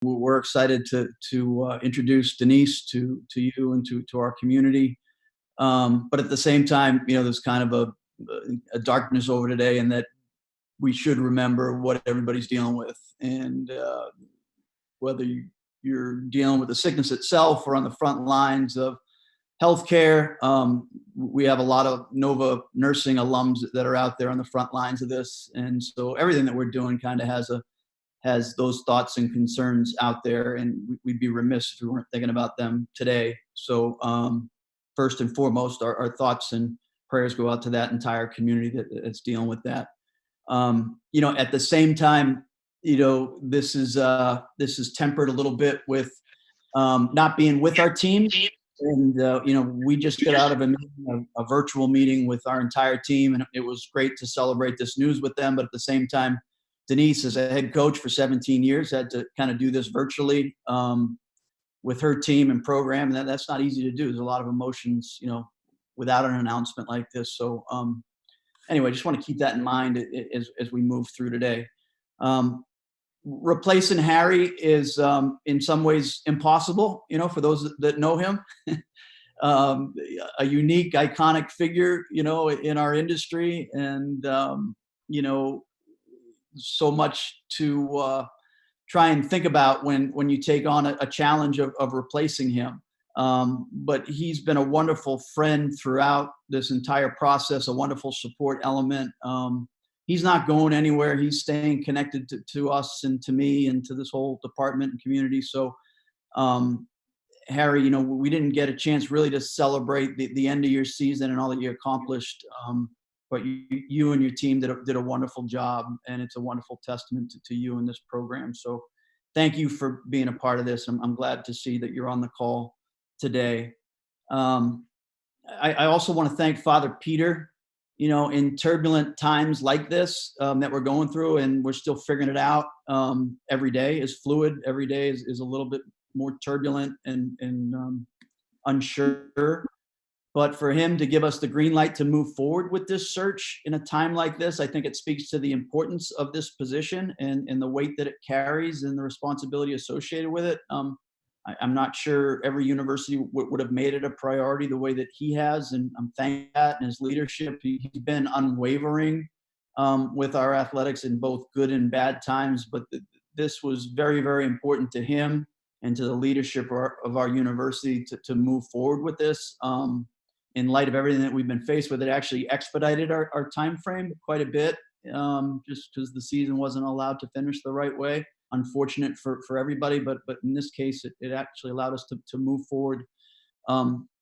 we're excited to introduce Denise to you and to our community. But at the same time, there's kind of a darkness over today, and that we should remember what everybody's dealing with, and whether you're dealing with the sickness itself or on the front lines of healthcare. We have a lot of Nova nursing alums that are out there on the front lines of this, and so everything that we're doing kind of has those thoughts and concerns out there, and we'd be remiss if we weren't thinking about them today. So first and foremost, our thoughts and prayers go out to that entire community that's dealing with that. At the same time, this is tempered a little bit with not being with our team. And, we just got out of a virtual meeting with our entire team, and it was great to celebrate this news with them. But at the same time, Denise, as a head coach for 17 years, had to kind of do this virtually with her team and program. And that's not easy to do. There's a lot of emotions, without an announcement like this. So anyway, just want to keep that in mind as we move through today. Replacing Harry is in some ways impossible, for those that know him. A unique, iconic figure, in our industry, and so much to try and think about when you take on a challenge of replacing him. But he's been a wonderful friend throughout this entire process, a wonderful support element. He's not going anywhere. He's staying connected to us and to me and to this whole department and community. So, Harry, we didn't get a chance really to celebrate the end of your season and all that you accomplished. But you and your team did a wonderful job, and it's a wonderful testament to you and this program. So thank you for being a part of this. I'm glad to see that you're on the call today. I also want to thank Father Peter, in turbulent times like this that we're going through, and we're still figuring it out. Every day is fluid. Every day is a little bit more turbulent and unsure. But for him to give us the green light to move forward with this search in a time like this, I think it speaks to the importance of this position and the weight that it carries and the responsibility associated with it. I'm not sure every university would have made it a priority the way that he has, and I'm thankful for that and his leadership. He's been unwavering with our athletics in both good and bad times, but this was very, very important to him and to the leadership of our university to move forward with this. In light of everything that we've been faced with, it actually expedited our time frame quite a bit, just because the season wasn't allowed to finish the right way. Unfortunate for everybody, but in this case, it actually allowed us to move forward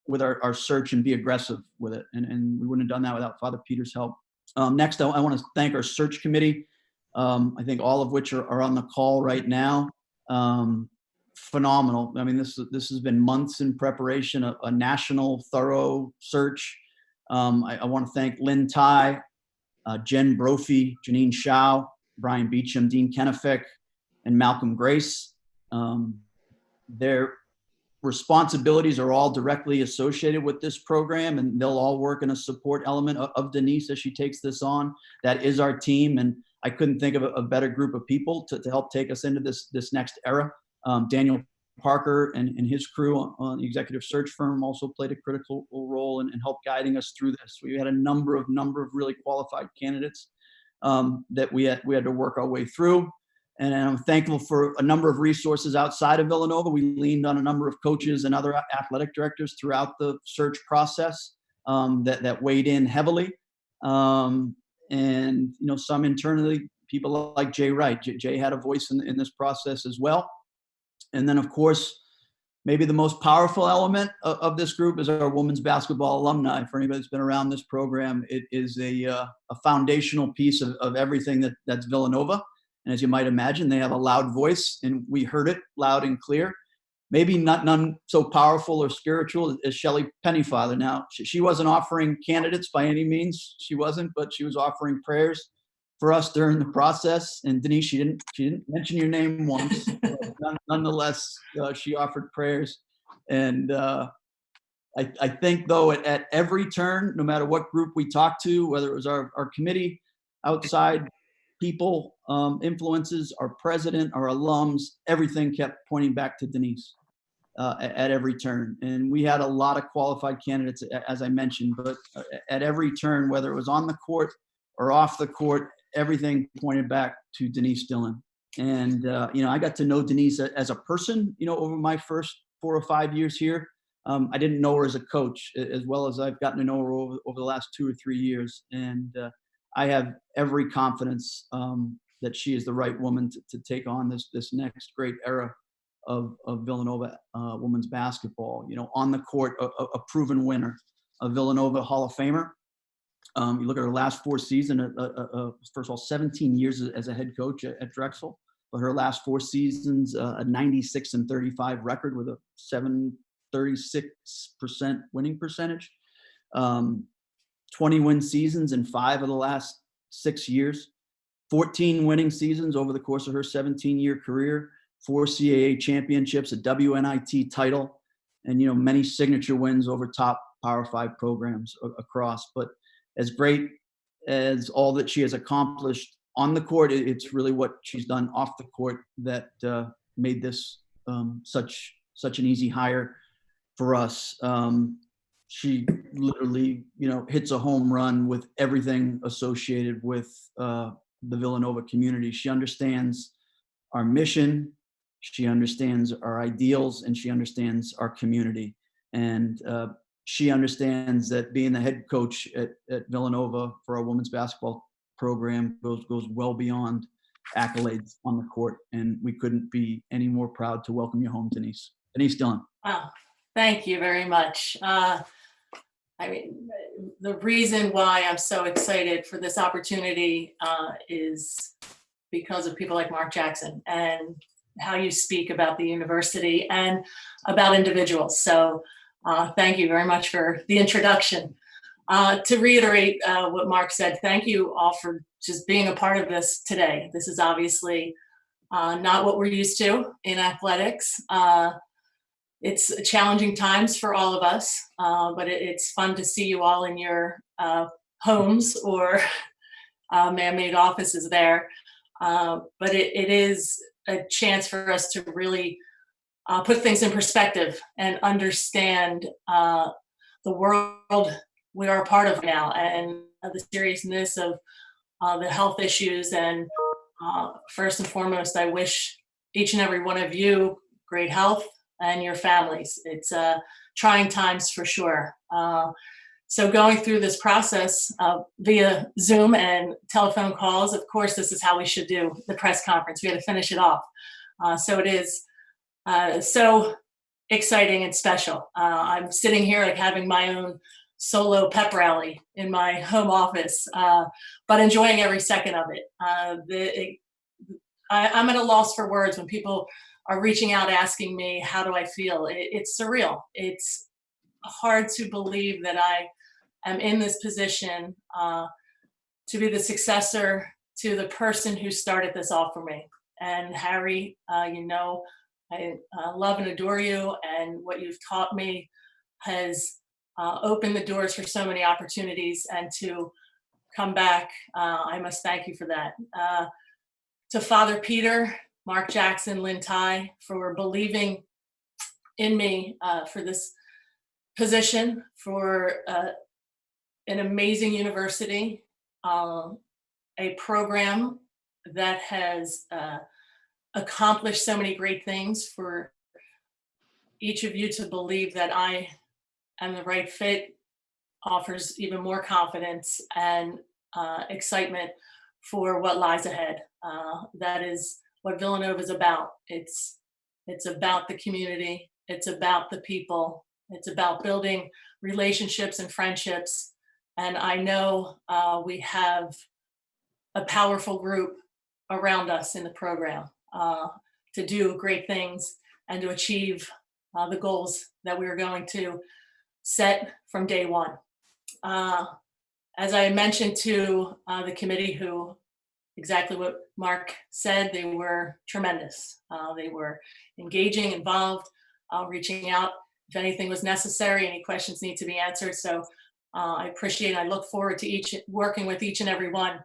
with our search and be aggressive with it. And we wouldn't have done that without Father Peter's help. Next, I want to thank our search committee, I think all of which are on the call right now. Phenomenal. I mean, this has been months in preparation, a national, thorough search. I want to thank Lynn Ty, Jen Brophy, Janine Shao, Brian Beecham, Dean Kennefick, and Malcolm Grace. Their responsibilities are all directly associated with this program, and they'll all work in a support element of Denise as she takes this on. That is our team, and I couldn't think of a better group of people to help take us into this next era. Daniel Parker and his crew on the executive search firm also played a critical role in help guiding us through this. We had a number of really qualified candidates that we had to work our way through. And I'm thankful for a number of resources outside of Villanova. We leaned on a number of coaches and other athletic directors throughout the search process that weighed in heavily. And, some internally, people like Jay Wright. Jay had a voice in this process as well. And then, of course, maybe the most powerful element of this group is our women's basketball alumni. For anybody that's been around this program, it is a foundational piece of everything that's Villanova. And as you might imagine, they have a loud voice, and we heard it loud and clear. Maybe none so powerful or spiritual as Shelley Pennyfather. Now, she wasn't offering candidates by any means. She wasn't, but she was offering prayers for us during the process. And Denise, she didn't mention your name once. Nonetheless, she offered prayers. And I think, though, at every turn, no matter what group we talked to, whether it was our committee outside people influences, our president, our alums, everything kept pointing back to Denise at every turn. And we had a lot of qualified candidates, as I mentioned, but at every turn, whether it was on the court or off the court, everything pointed back to Denise Dillon. And, I got to know Denise as a person, over my first 4 or 5 years here. I didn't know her as a coach as well as I've gotten to know her over the last 2 or 3 years. And I have every confidence that she is the right woman to take on this next great era of Villanova women's basketball. On the court, a proven winner, a Villanova Hall of Famer. You look at her last 4 seasons, first of all, 17 years as a head coach at Drexel, but her last 4 seasons, a 96-35 record with a 36% winning percentage. 20 win seasons in 5 of the last 6 years, 14 winning seasons over the course of her 17-year career, 4 CAA championships, a WNIT title, and many signature wins over top Power 5 programs across. But as great as all that she has accomplished on the court, it's really what she's done off the court that made this such an easy hire for us. She literally, hits a home run with everything associated with the Villanova community. She understands our mission, she understands our ideals, and she understands our community. And she understands that being the head coach at Villanova for our women's basketball program goes well beyond accolades on the court. And we couldn't be any more proud to welcome you home, Denise. Denise Dillon. Wow, thank you very much. The reason why I'm so excited for this opportunity is because of people like Mark Jackson and how you speak about the university and about individuals. So thank you very much for the introduction. To reiterate what Mark said, thank you all for just being a part of this today. This is obviously not what we're used to in athletics. It's challenging times for all of us, but it's fun to see you all in your homes or man-made offices there. But it is a chance for us to really put things in perspective and understand the world we are a part of now and the seriousness of the health issues. And first and foremost, I wish each and every one of you great health and your families. It's trying times for sure. So going through this process via Zoom and telephone calls, of course, this is how we should do the press conference. We had to finish it off. So it is so exciting and special. I'm sitting here like having my own solo pep rally in my home office, but enjoying every second of it. I'm at a loss for words when people are reaching out asking me, how do I feel? It's surreal. It's hard to believe that I am in this position to be the successor to the person who started this all for me. And Harry, I love and adore you, and what you've taught me has opened the doors for so many opportunities, and to come back, I must thank you for that. To Father Peter, Mark Jackson, Lynn Ty, for believing in me for this position, for an amazing university, a program that has accomplished so many great things, for each of you to believe that I am the right fit offers even more confidence and excitement for what lies ahead. That is what Villanova is about. It's about the community. It's about the people. It's about building relationships and friendships. And I know we have a powerful group around us in the program to do great things and to achieve the goals that we are going to set from day one. As I mentioned to the committee, who exactly what Mark said, they were tremendous. They were engaging, involved, reaching out if anything was necessary, any questions need to be answered. So I appreciate, I look forward to working with each and every one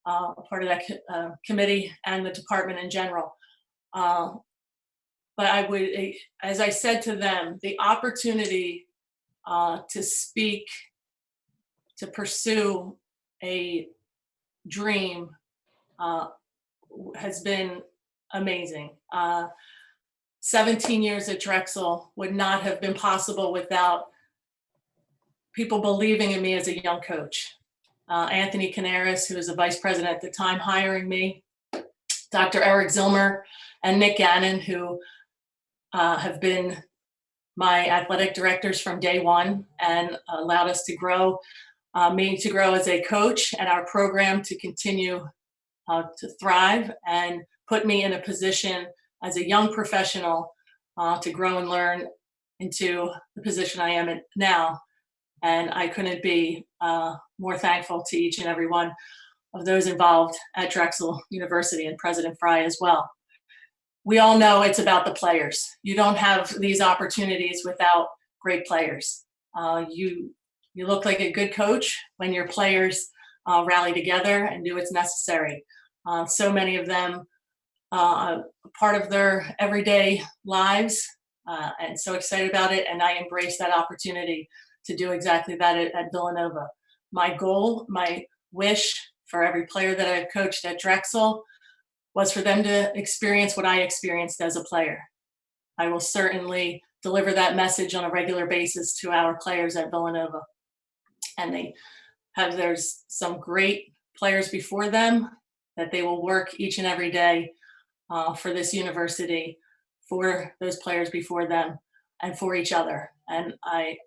part of that committee and the department in general. But I would, as I said to them, the opportunity to speak, to pursue a dream has been amazing. 17 years at Drexel would not have been possible without people believing in me as a young coach. Anthony Canaris, who was the vice president at the time, hiring me, Dr. Eric Zilmer, and Nick Gannon, who have been my athletic directors from day one and allowed us to grow, me to grow as a coach and our program to continue to thrive and put me in a position as a young professional to grow and learn into the position I am in now. And I couldn't be more thankful to each and every one of those involved at Drexel University and President Fry as well. We all know it's about the players. You don't have these opportunities without great players. You look like a good coach when your players rally together and do what's necessary. So many of them part of their everyday lives, and so excited about it. And I embrace that opportunity to do exactly that at Villanova. My goal, my wish for every player that I've coached at Drexel was for them to experience what I experienced as a player. I will certainly deliver that message on a regular basis to our players at Villanova. And there's some great players before them that they will work each and every day for this university, for those players before them, and for each other. And I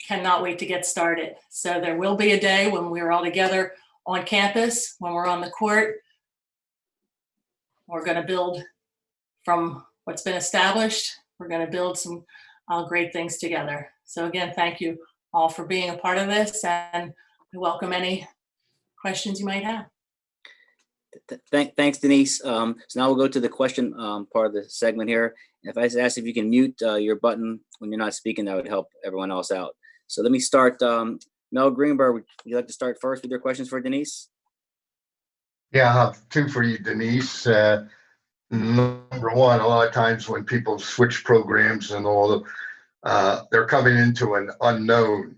cannot wait to get started. So there will be a day when we're all together on campus, when we're on the court. We're going to build from what's been established. We're going to build some great things together. So again, thank you all for being a part of this, and I welcome any questions you might have. Thanks, Denise. So now we'll go to the question part of the segment here. If I ask if you can mute your button when you're not speaking, that would help everyone else out. So let me start. Mel Greenberg, would you like to start first with your questions for Denise? Yeah, I have two for you, Denise. Number one, a lot of times when people switch programs and all, they're coming into an unknown.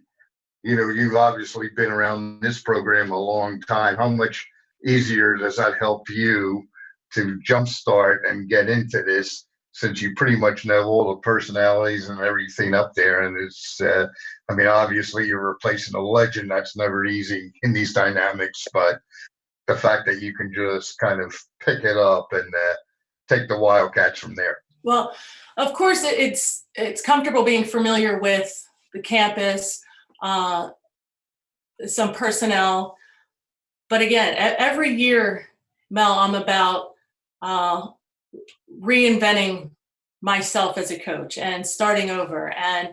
You know, you've obviously been around this program a long time. How much easier does that help you to jumpstart and get into this, since you pretty much know all the personalities and everything up there? And it's, I mean, obviously you're replacing a legend. That's never easy in these dynamics, but the fact that you can just kind of pick it up and take the Wildcats from there. Well, of course, it's comfortable being familiar with the campus, some personnel. But again, every year, Mel, I'm about reinventing myself as a coach and starting over and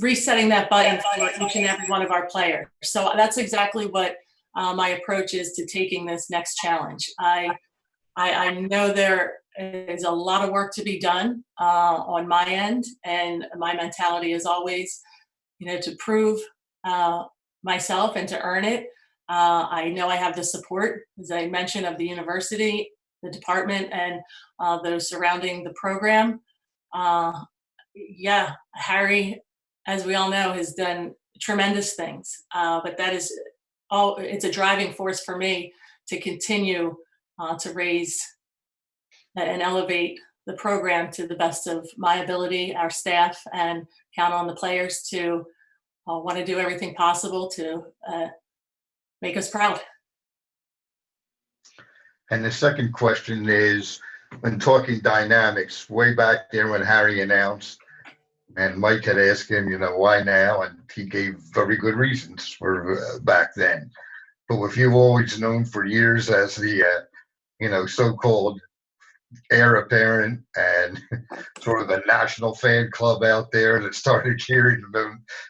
resetting that button for each and every one of our players. So that's exactly what my approach is to taking this next challenge. I know there is a lot of work to be done on my end, and my mentality is always, you know, to prove myself and to earn it. I know I have the support, as I mentioned, of the university, the department, and those surrounding the program. Yeah, Harry, as we all know, has done tremendous things, but that is it's a driving force for me to continue to raise and elevate the program to the best of my ability, our staff, and count on the players to want to do everything possible to make us proud. And the second question is, when talking dynamics, way back there when Harry announced, and Mike had asked him, you know, why now? And he gave very good reasons for back then. But what you've always known for years as the, you know, so-called heir apparent and sort of the national fan club out there that started cheering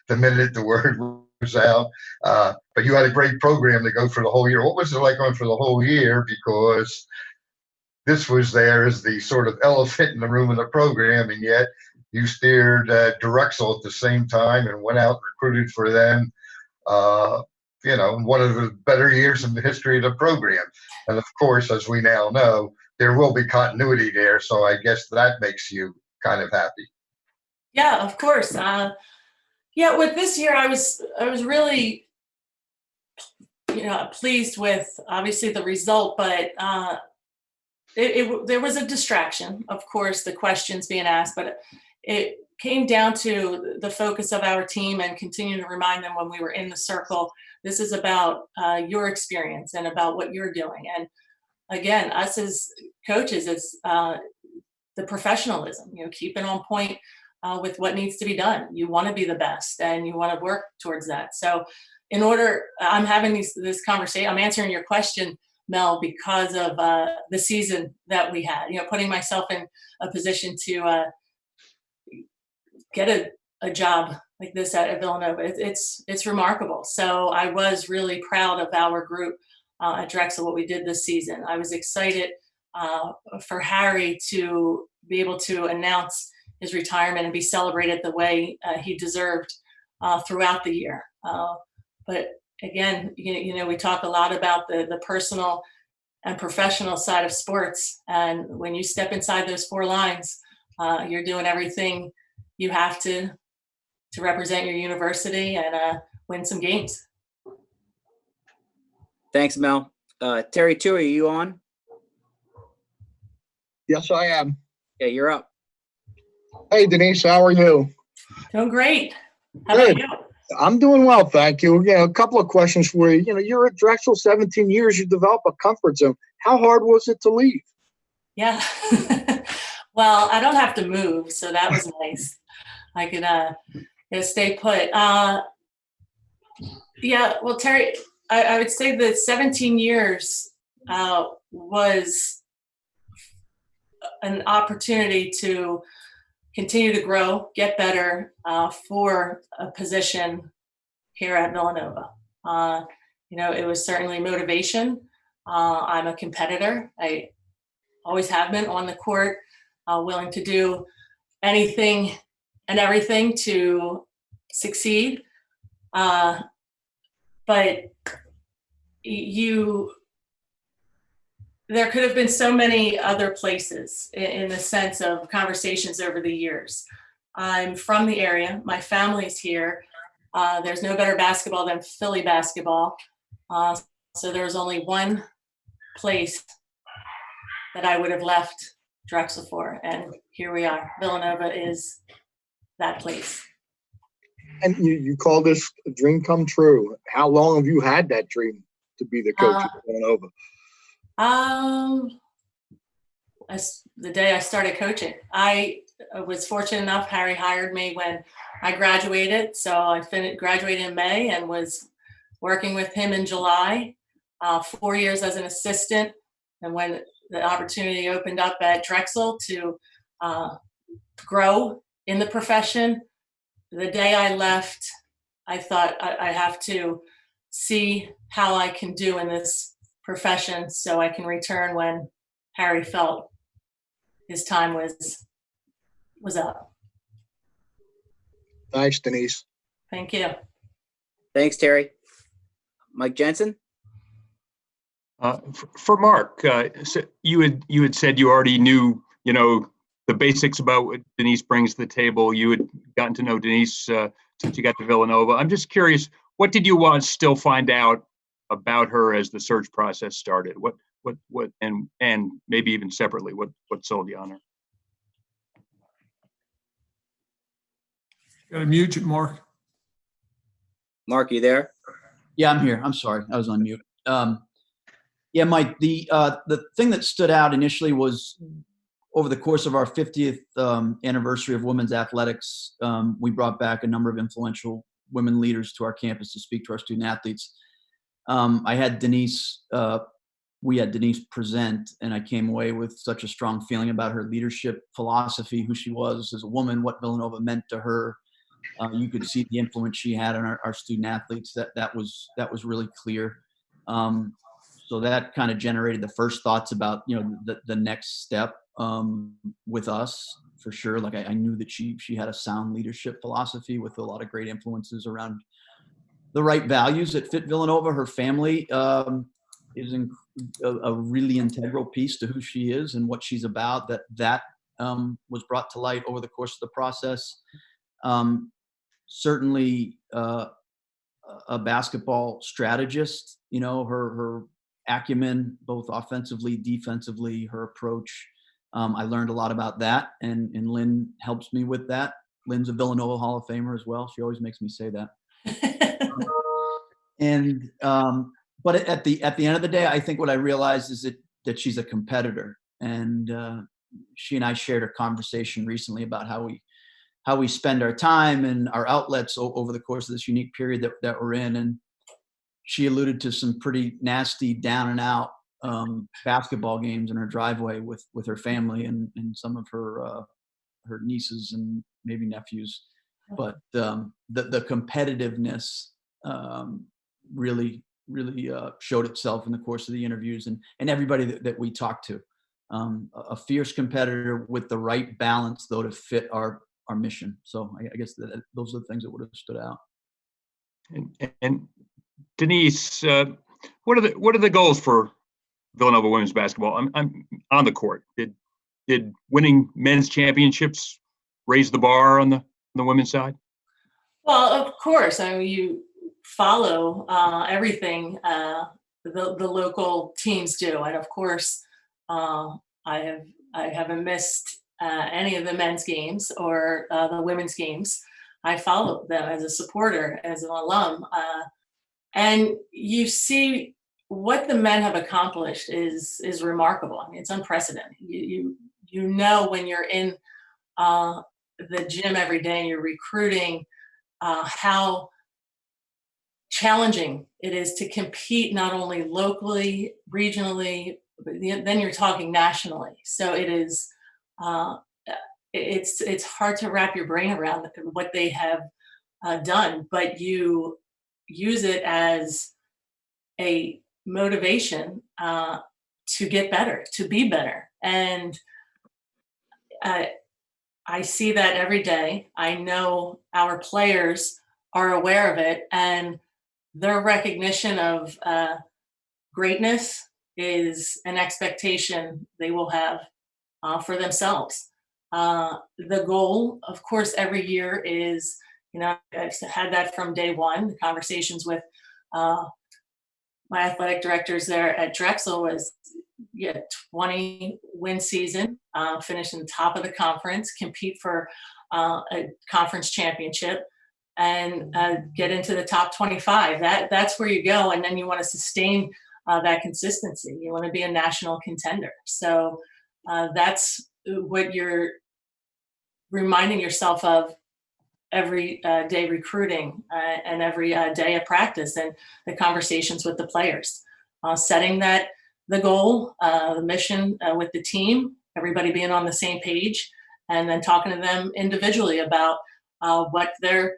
the minute the word was out. But you had a great program to go for the whole year. What was it like going for the whole year? Because this was there as the sort of elephant in the room of the program, and yet you steered Drexel at the same time and went out and recruited for them. one of the better years in the history of the program. And of course, as we now know, there will be continuity there. So I guess that makes you kind of happy. Yeah, of course. Yeah, with this year, I was really, pleased with obviously the result, but there was a distraction, of course, the questions being asked, but it came down to the focus of our team and continue to remind them when we were in the circle, this is about your experience and about what you're doing. And again, us as coaches, it's the professionalism, keeping on point with what needs to be done. You want to be the best and you want to work towards that. So I'm having this conversation, I'm answering your question, Mel, because of the season that we had, putting myself in a position to get a job like this at Villanova. It's remarkable. So I was really proud of our group at Drexel, what we did this season. I was excited for Harry to be able to announce his retirement and be celebrated the way he deserved throughout the year. But again, we talk a lot about the personal and professional side of sports. And when you step inside those four lines, you're doing everything you have to represent your university and win some games. Thanks, Mel. Terry, too, are you on? Yes, I am. Yeah, you're up. Hey, Denise, how are you? Doing great. How Good. about you? I'm doing well, thank you. A couple of questions for you. You're at Drexel 17 years. You develop a comfort zone. How hard was it to leave? Yeah. Well, I don't have to move, so that was nice. I could stay put. Yeah, well, Terry, I would say that 17 years was an opportunity to continue to grow, get better for a position here at Villanova. It was certainly motivation. I'm a competitor. I always have been on the court, willing to do anything and everything to succeed. But there could have been so many other places in the sense of conversations over the years. I'm from the area. My family's here. There's no better basketball than Philly basketball. So there was only one place that I would have left Drexel for. And here we are. Villanova is that place. And you call this a dream come true. How long have you had that dream to be the coach at Villanova? The day I started coaching. I was fortunate enough, Harry hired me when I graduated. So I graduated in May and was working with him in July, 4 years as an assistant. And when the opportunity opened up at Drexel to grow in the profession, the day I left, I thought I have to see how I can do in this profession so I can return when Harry felt his time was up. Thanks, Denise. Thank you. Thanks, Terry. Mike Jensen? For Mark, so you had said you already knew, the basics about what Denise brings to the table. You had gotten to know Denise since you got to Villanova. I'm just curious, what did you want to still find out about her as the search process started? What and maybe even separately, what sold you on her? Got to mute you, Mark. Mark, you there? Yeah, I'm here. I'm sorry. I was on mute. Yeah, Mike, the thing that stood out initially was over the course of our 50th anniversary of women's athletics, we brought back a number of influential women leaders to our campus to speak to our student athletes. I had Denise, we had Denise present, and I came away with such a strong feeling about her leadership philosophy, who she was as a woman, what Villanova meant to her. You could see the influence she had on our student athletes. That was really clear. So that kind of generated the first thoughts about, the next step with us, for sure. Like I knew that she had a sound leadership philosophy with a lot of great influences around the right values that fit Villanova. Her family is a really integral piece to who she is and what she's about. That was brought to light over the course of the process. Certainly a basketball strategist, her acumen, both offensively, defensively, her approach. I learned a lot about that, and Lynn helps me with that. Lynn's a Villanova Hall of Famer as well. She always makes me say that. And but at the end of the day, I think what I realized is that she's a competitor, and she and I shared a conversation recently about how we spend our time and our outlets over the course of this unique period that we're in. And she alluded to some pretty nasty down and out basketball games in her driveway with her family and some of her nieces and maybe nephews. But the competitiveness really showed itself in the course of the interviews and everybody that we talked to. A fierce competitor with the right balance, though, to fit our mission. So I guess those are the things that would have stood out. And Denise, what are the goals for Villanova women's basketball? I'm on the court. Did winning men's championships raise the bar on the women's side? Well, of course. I mean, you follow everything the local teams do, and of course, I haven't missed any of the men's games or the women's games. I follow them as a supporter, as an alum, and you see what the men have accomplished is remarkable. I mean, it's unprecedented. You know when you're in the gym every day and you're recruiting, how challenging it is to compete not only locally, regionally, but then you're talking nationally. So it is. It's hard to wrap your brain around what they have done, but you use it as a motivation to get better, to be better. And I see that every day. I know our players are aware of it, and their recognition of greatness is an expectation they will have for themselves. The goal, of course, every year is, I've had that from day one. The conversations with my athletic directors there at Drexel was 20 win season, finish in the top of the conference, compete for a conference championship, and get into the top 25. That's where you go, and then you want to sustain that consistency. You want to be a national contender. So that's what you're reminding yourself of every day recruiting and every day of practice, and the conversations with the players, setting the goal, the mission with the team, everybody being on the same page, and then talking to them individually about what they're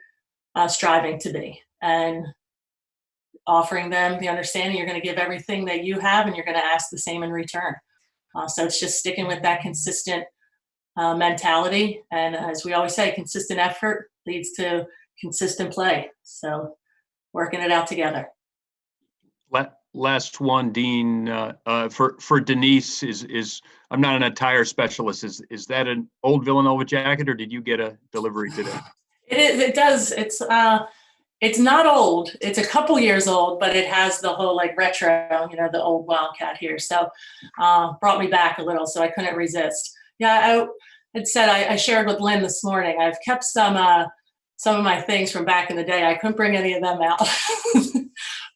striving to be, and offering them the understanding you're going to give everything that you have, and you're going to ask the same in return. So it's just sticking with that consistent mentality. And as we always say, consistent effort leads to consistent play. So working it out together. Last one, Dean, for Denise, is I'm not an attire specialist. Is that an old Villanova jacket, or did you get a delivery today? It does. It's not old. It's a couple years old, but it has the whole retro, the old Wildcat here. So brought me back a little, so I couldn't resist. Yeah, I had said, I shared with Lynn this morning, I've kept some of my things from back in the day. I couldn't bring any of them out.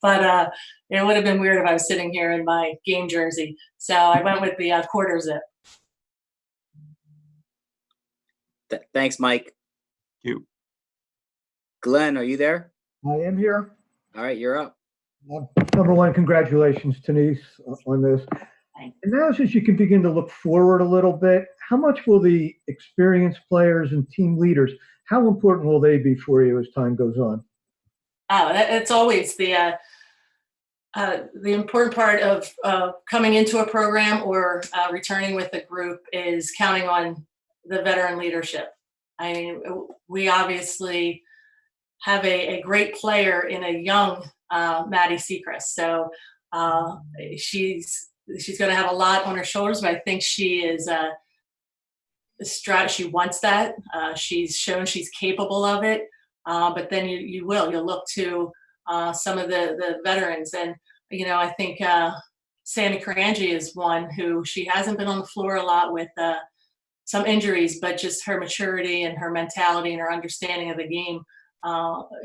But it would have been weird if I was sitting here in my game jersey. So I went with the quarter zip. Thanks, Mike. Thank you. Glenn, are you there? I am here. All right, you're up. Number one, congratulations, Denise, on this. Thanks. And now, since you can begin to look forward a little bit, how much will the experienced players and team leaders, how important will they be for you as time goes on? Oh, it's always the important part of coming into a program or returning with a group is counting on the veteran leadership. I mean, we obviously have a great player in a young Maddie Sechrist. So she's going to have a lot on her shoulders, but I think she is she wants that. She's shown she's capable of it. But then you'll look to some of the veterans, and I think Sammy Karanji is one who she hasn't been on the floor a lot with some injuries, but just her maturity and her mentality and her understanding of the game,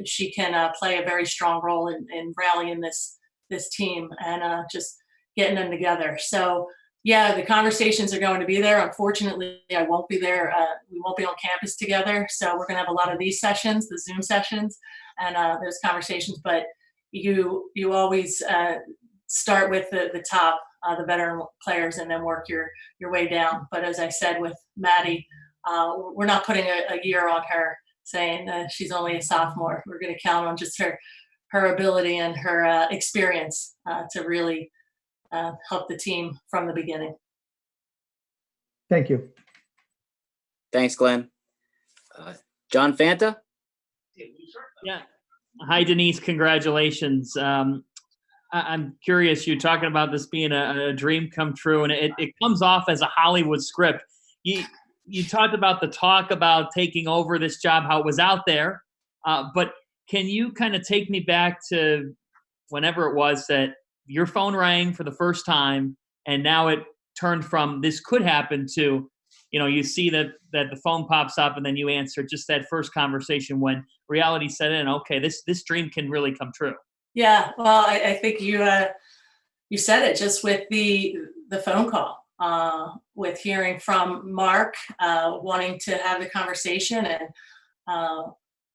she can play a very strong role in rallying this team and just getting them together. So yeah, the conversations are going to be there. Unfortunately, I won't be there. We won't be on campus together. So we're going to have a lot of these sessions, the Zoom sessions, and those conversations. But you always start with the top, the veteran players, and then work your way down. But as I said with Maddie, we're not putting a year on her, saying she's only a sophomore. We're going to count on just her ability and her experience to really help the team from the beginning. Thank you. Thanks, Glenn. John Fanta? Yeah. Hi, Denise. Congratulations. I'm curious, you're talking about this being a dream come true, and it comes off as a Hollywood script. You talked about the talk about taking over this job, how it was out there, but can you kind of take me back to whenever it was that your phone rang for the first time, and now it turned from this could happen to, you see that the phone pops up and then you answer, just that first conversation when reality set in, okay, this dream can really come true. Yeah, well, I think you said it just with the phone call, with hearing from Mark wanting to have the conversation, and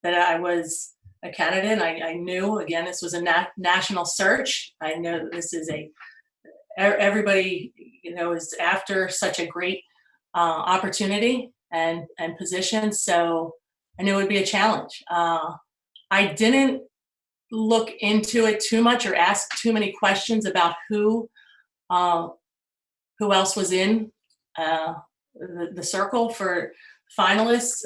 that I was a candidate. I knew, again, this was a national search. I know that this is everybody, is after such a great opportunity and position. So I knew it would be a challenge. I didn't look into it too much or ask too many questions about who else was in the circle for finalists.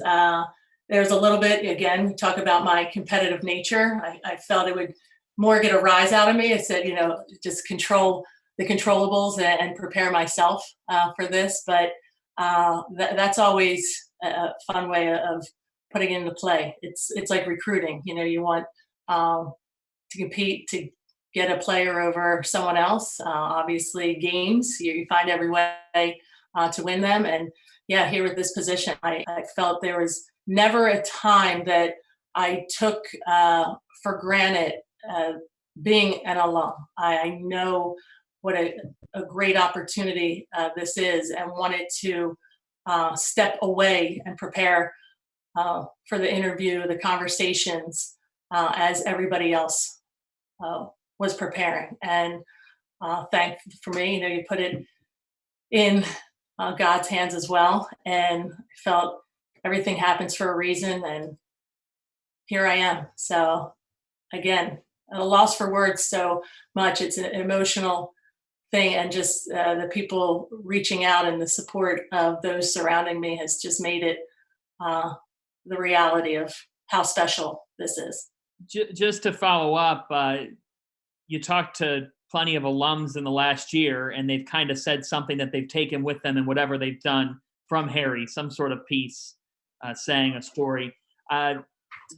There's a little bit, again, talk about my competitive nature. I felt it would more get a rise out of me. I said, just control the controllables and prepare myself for this. But that's always a fun way of putting it into play. It's like recruiting. You want to compete to get a player over someone else. Obviously, games, you find every way to win them. And yeah, here with this position, I felt there was never a time that I took for granted being an alum. I know what a great opportunity this is, and wanted to step away and prepare for the interview, the conversations, as everybody else was preparing. And thank for me, you put it in God's hands as well, and felt everything happens for a reason, and here I am. So again, at a loss for words so much. It's an emotional thing, and just the people reaching out and the support of those surrounding me has just made it the reality of how special this is. Just to follow up, you talked to plenty of alums in the last year, and they've kind of said something that they've taken with them in whatever they've done from Harry, some sort of piece, saying a story.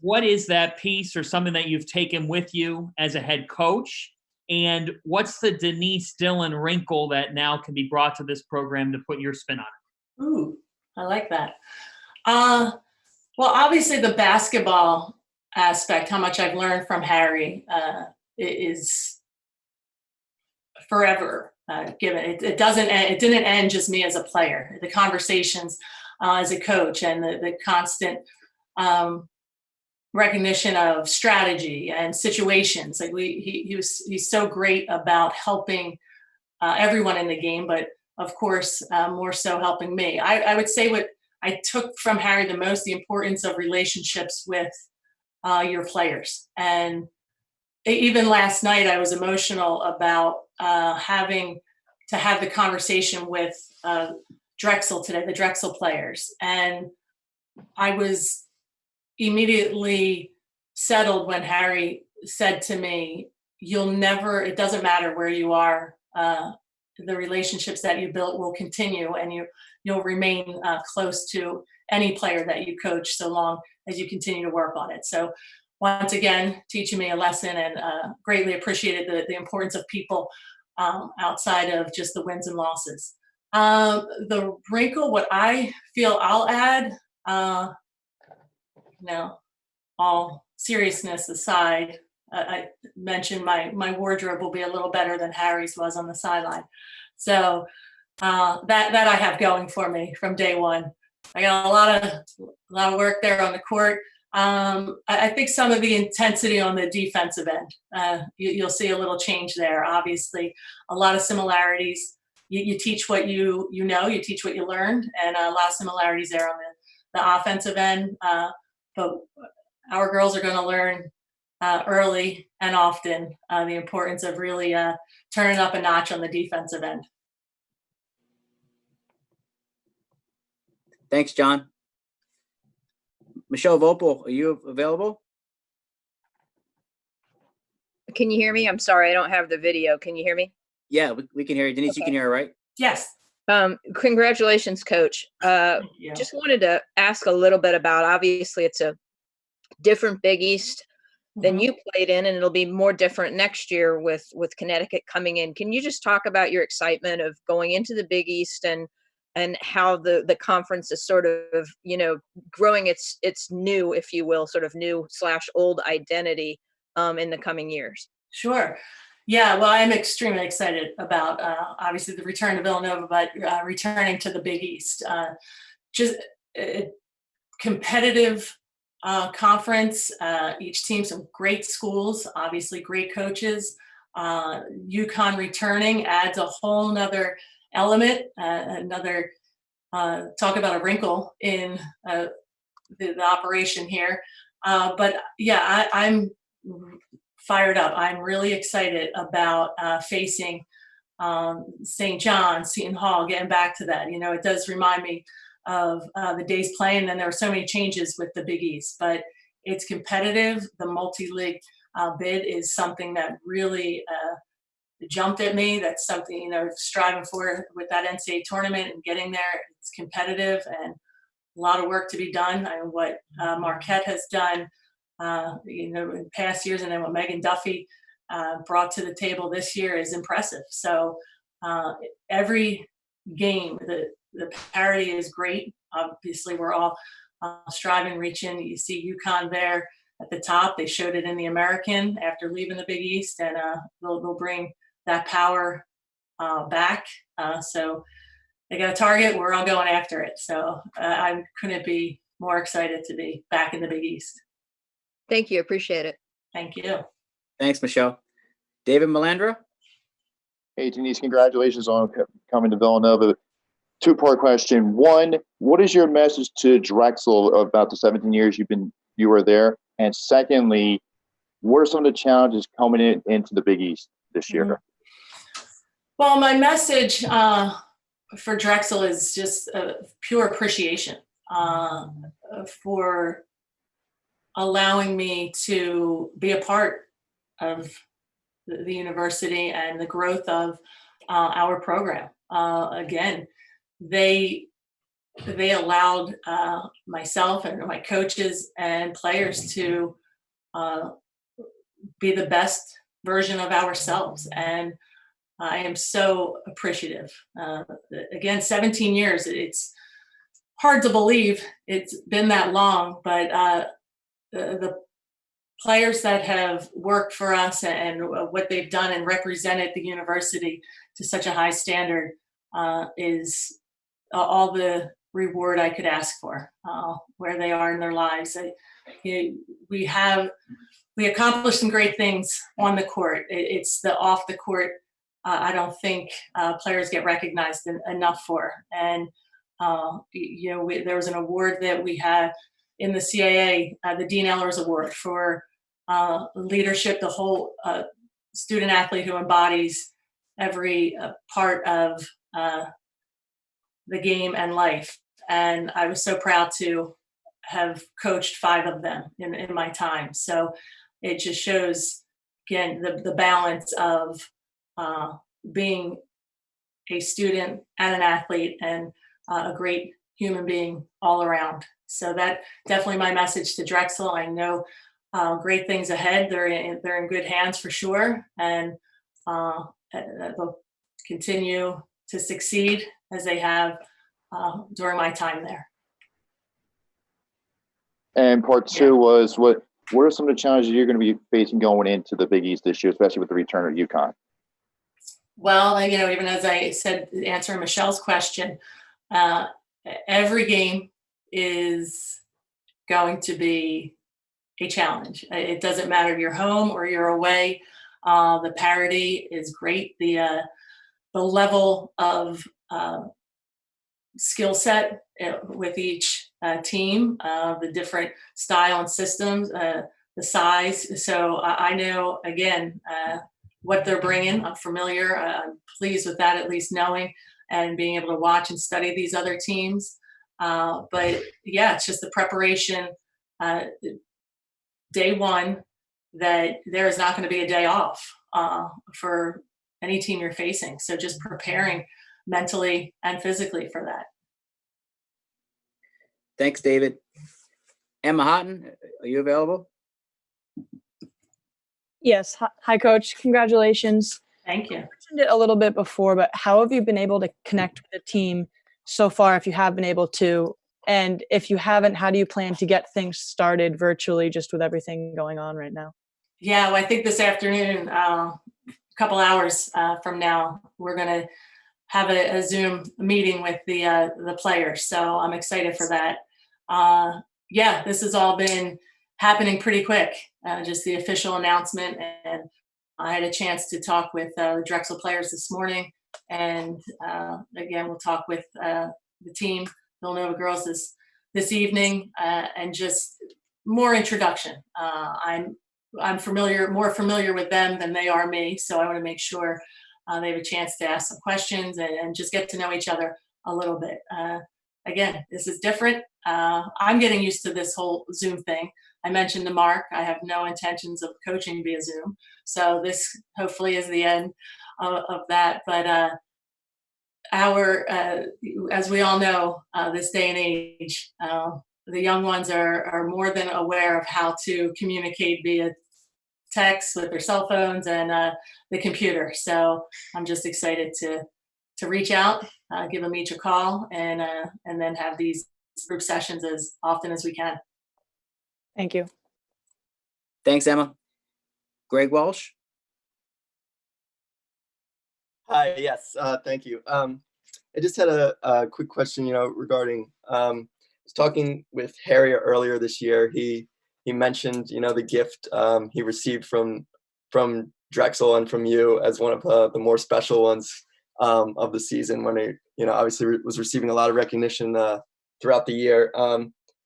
What is that piece or something that you've taken with you as a head coach? And what's the Denise Dillon wrinkle that now can be brought to this program to put your spin on it? Ooh, I like that. Well, obviously the basketball aspect, how much I've learned from Harry, is forever given. It didn't end just me as a player. The conversations as a coach, and the constant recognition of strategy and situations. Like he's so great about helping everyone in the game, but of course more so helping me. I would say what I took from Harry the most, the importance of relationships with your players. And even last night I was emotional about having to have the conversation with Drexel today, the Drexel players. And I was immediately settled when Harry said to me, it doesn't matter where you are, the relationships that you built will continue, and you'll remain close to any player that you coach so long as you continue to work on it. So once again, teaching me a lesson, and greatly appreciated the importance of people outside of just the wins and losses. The wrinkle, what I feel I'll add, all seriousness aside, I mentioned my wardrobe will be a little better than Harry's was on the sideline. So that I have going for me from day one. I got a lot of work there on the court. I think some of the intensity on the defensive end, you'll see a little change there. Obviously, a lot of similarities. You teach what you know, you teach what you learned, and a lot of similarities there on the offensive end. But our girls are going to learn early and often the importance of really turning up a notch on the defensive end. Thanks, John. Michelle Vopel, are you available? Can you hear me? I'm sorry, I don't have the video. Can you hear me? Yeah, we can hear you. Denise, Okay. You can hear her, right? Yes. Congratulations, Coach. Just wanted to ask a little bit about, obviously it's a different Big East than you played in, and it'll be more different next year with Connecticut coming in. Can you just talk about your excitement of going into the Big East and how the conference is sort of, growing its new, if you will, sort of new/old identity in the coming years? Sure. Yeah, well, I'm extremely excited about obviously the return to Villanova, but returning to the Big East. Just a competitive conference, each team, some great schools, obviously great coaches. UConn returning adds a whole nother element, another talk about a wrinkle in the operation here. But yeah, I'm fired up. I'm really excited about facing St. John's, Seton Hall, getting back to that. It does remind me of the days playing, and there were so many changes with the Big East, but it's competitive. The multi-league bid is something that really jumped at me. That's something, striving for with that NCAA tournament and getting there. It's competitive and a lot of work to be done. And what Marquette has done, in past years, and then what Megan Duffy brought to the table this year is impressive. So every game, the parity is great. Obviously, we're all striving, reaching. You see UConn there at the top. They showed it in the American after leaving the Big East, and they'll bring that power back. So they got a target. We're all going after it. So I couldn't be more excited to be back in the Big East. Thank you. Appreciate it. Thank you. Thanks, Michelle. David Melandra? Hey, Denise, congratulations on coming to Villanova. Two-part question. One, what is your message to Drexel about the 17 years you were there? And secondly, what are some of the challenges coming into the Big East this year? Well, my message for Drexel is just pure appreciation for allowing me to be a part of the university and the growth of our program. Again, they allowed myself and my coaches and players to be the best version of ourselves, and I am so appreciative. Again, 17 years, it's hard to believe it's been that long, but the players that have worked for us and what they've done and represented the university to such a high standard is all the reward I could ask for, where they are in their lives. We accomplished some great things on the court. It's the off the court I don't think players get recognized enough for. And there was an award that we had in the CAA, the Dean Ellers Award for leadership, the whole student athlete who embodies every part of the game and life. And I was so proud to have coached 5 of them in my time. So it just shows, again, the balance of being a student and an athlete and a great human being all around. So that definitely my message to Drexel. I know great things ahead. They're in good hands for sure, and they'll continue to succeed as they have during my time there. And part two was what are some of the challenges you're going to be facing going into the Big East this year, especially with the return of UConn? Well, even as I said, answering Michelle's question, every game is going to be a challenge. It doesn't matter if you're home or you're away. The parity is great. The level of skill set with each team, the different style and systems, the size. So I know, again, what they're bringing. I'm familiar. I'm pleased with that, at least knowing and being able to watch and study these other teams. But yeah, it's just the preparation day one, that there is not going to be a day off for any team you're facing. So just preparing mentally and physically for that. Thanks, David. Emma Haughton, are you available? Yes. Hi, Coach. Congratulations. Thank you. I mentioned it a little bit before, but how have you been able to connect with the team so far, if you have been able to? And if you haven't, how do you plan to get things started virtually, just with everything going on right now? Yeah, well, I think this afternoon, a couple hours from now, we're going to have a Zoom meeting with the players. So I'm excited for that. Yeah, this has all been happening pretty quick, just the official announcement. And I had a chance to talk with Drexel players this morning. And again, we'll talk with the team, Villanova girls, this evening, and just more introduction. I'm more familiar with them than they are me. So I want to make sure they have a chance to ask some questions and just get to know each other a little bit. Again, this is different. I'm getting used to this whole Zoom thing. I mentioned to Mark, I have no intentions of coaching via Zoom. So this hopefully is the end of that. But as we all know, this day and age, the young ones are more than aware of how to communicate via text with their cell phones and the computer. So I'm just excited to reach out, give them each a call, and then have these group sessions as often as we can. Thank you. Thanks, Emma. Greg Walsh. Hi, yes, thank you. I just had a quick question, regarding, I was talking with Harry earlier this year. He mentioned, the gift he received from Drexel and from you as one of the more special ones of the season, when he, obviously was receiving a lot of recognition throughout the year.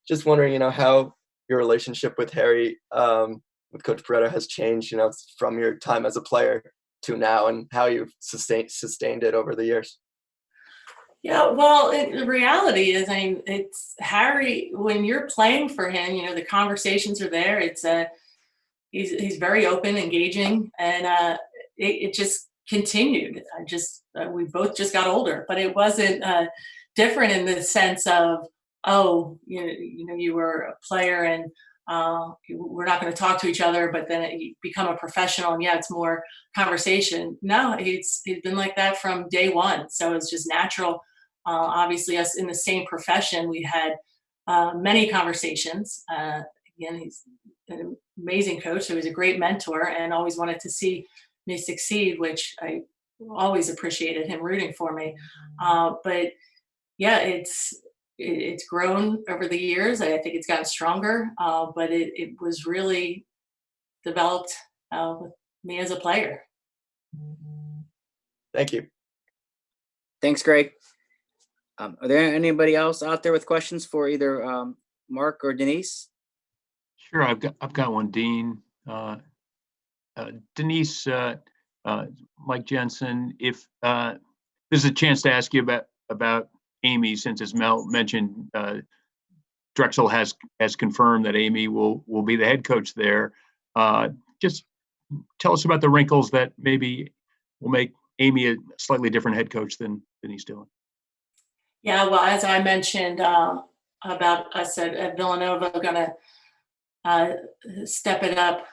Just wondering, how your relationship with Harry, with Coach Perretta has changed, from your time as a player to now, and how you've sustained it over the years. Yeah, well, the reality is, it's Harry. When you're playing for him, the conversations are there. It's he's very open, engaging, and it just continued. We both just got older, but it wasn't different in the sense of, you were a player and we're not going to talk to each other, but then you become a professional, and yeah, it's more conversation. No, he's been like that from day one. So it's just natural. Obviously, us in the same profession, we had many conversations. Again, he's an amazing coach, so he's a great mentor, and always wanted to see me succeed, which I always appreciated him rooting for me. But yeah, it's grown over the years. I think it's gotten stronger, but it was really developed with me as a player. Thank you. Thanks, Greg. Are there anybody else out there with questions for either Mark or Denise? Sure, I've got one, Dean. Denise, Mike Jensen, if there's a chance to ask you about Amy, since as Mel mentioned, Drexel has confirmed that Amy will be the head coach there. Just tell us about the wrinkles that maybe will make Amy a slightly different head coach than Denise Dillon. Yeah, well, as I mentioned about us at Villanova, going to step it up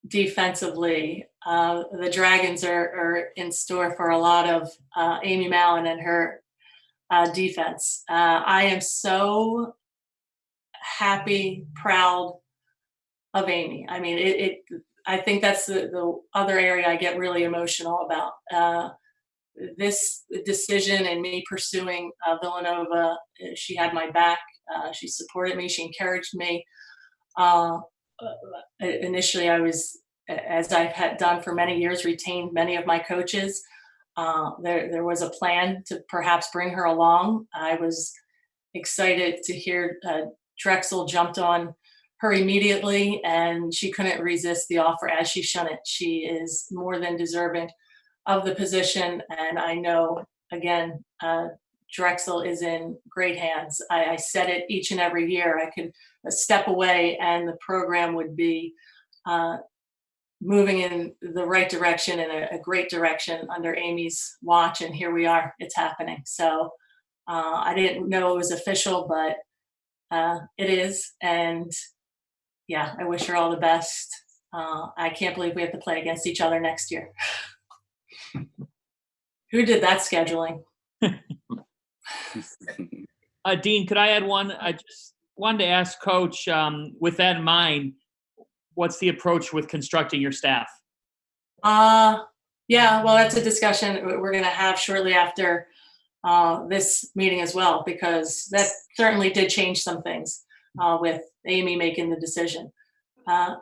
defensively. The Dragons are in store for a lot of Amy Mallon and her defense. I am so happy, proud of Amy. I mean, I think that's the other area I get really emotional about. This decision and me pursuing Villanova, she had my back. She supported me. She encouraged me. Initially, I was, as I've had done for many years, retained many of my coaches. There was a plan to perhaps bring her along. I was excited to hear Drexel jumped on her immediately, and she couldn't resist the offer as she shone it. She is more than deserving of the position, and I know, again, Drexel is in great hands. I said it each and every year. I could step away and the program would be moving in the right direction and a great direction under Amy's watch, and here we are. It's happening. So I didn't know it was official, but it is, and yeah, I wish her all the best. I can't believe we have to play against each other next year. Who did that scheduling? Dean, could I add one? I just wanted to ask Coach, with that in mind, what's the approach with constructing your staff? Yeah, well, that's a discussion we're going to have shortly after this meeting as well, because that certainly did change some things with Amy making the decision.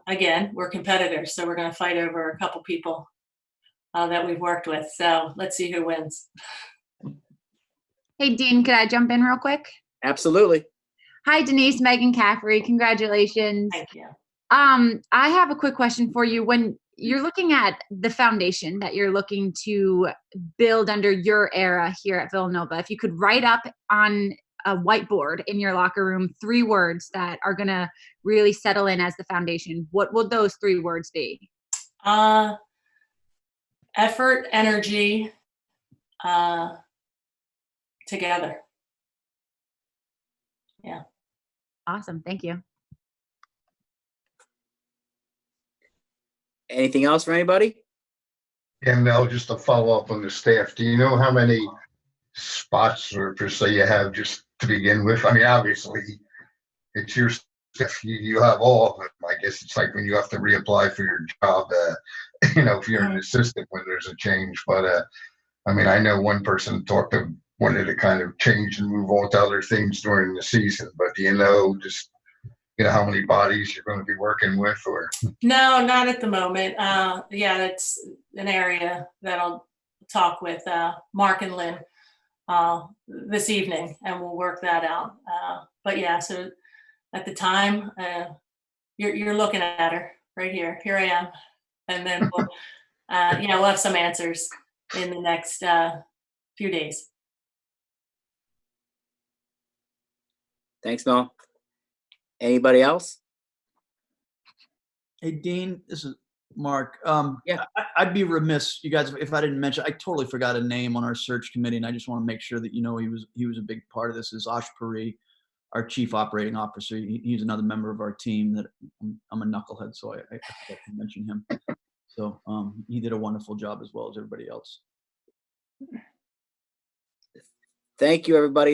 Again, we're competitors, so we're going to fight over a couple people that we've worked with. So let's see who wins. Hey, Dean, could I jump in real quick? Absolutely. Hi, Denise, Megan Caffrey. Congratulations. Thank you. I have a quick question for you. When you're looking at the foundation that you're looking to build under your era here at Villanova, if you could write up on a whiteboard in your locker room 3 words that are going to really settle in as the foundation, what would those 3 words be? Effort, energy, together. Yeah. Awesome. Thank you. Anything else for anybody? And now just to follow up on the staff, do you know how many spots or per se you have just to begin with? I mean, obviously it's your stuff. You have all of them. I guess it's like when you have to reapply for your job, if you're an assistant when there's a change. But I mean, I know one person wanted to kind of change and move on to other things during the season, but do you know just how many bodies you're going to be working with? Or No, not at the moment. Yeah, that's an area that I'll talk with Mark and Lynn this evening, and we'll work that out. But yeah, so at the time, you're looking at her right here. Here I am, and then we'll have some answers in the next few days. Thanks, Mel. Anybody else? Hey, Dean, this is Mark. Yeah. I'd be remiss, you guys, if I didn't mention. I totally forgot a name on our search committee, and I just want to make sure that he was a big part of this. Is Ash Puri, our chief operating officer. He's another member of our team that I'm a knucklehead, so I forgot to mention him. So he did a wonderful job as well as everybody else. Thank you, everybody.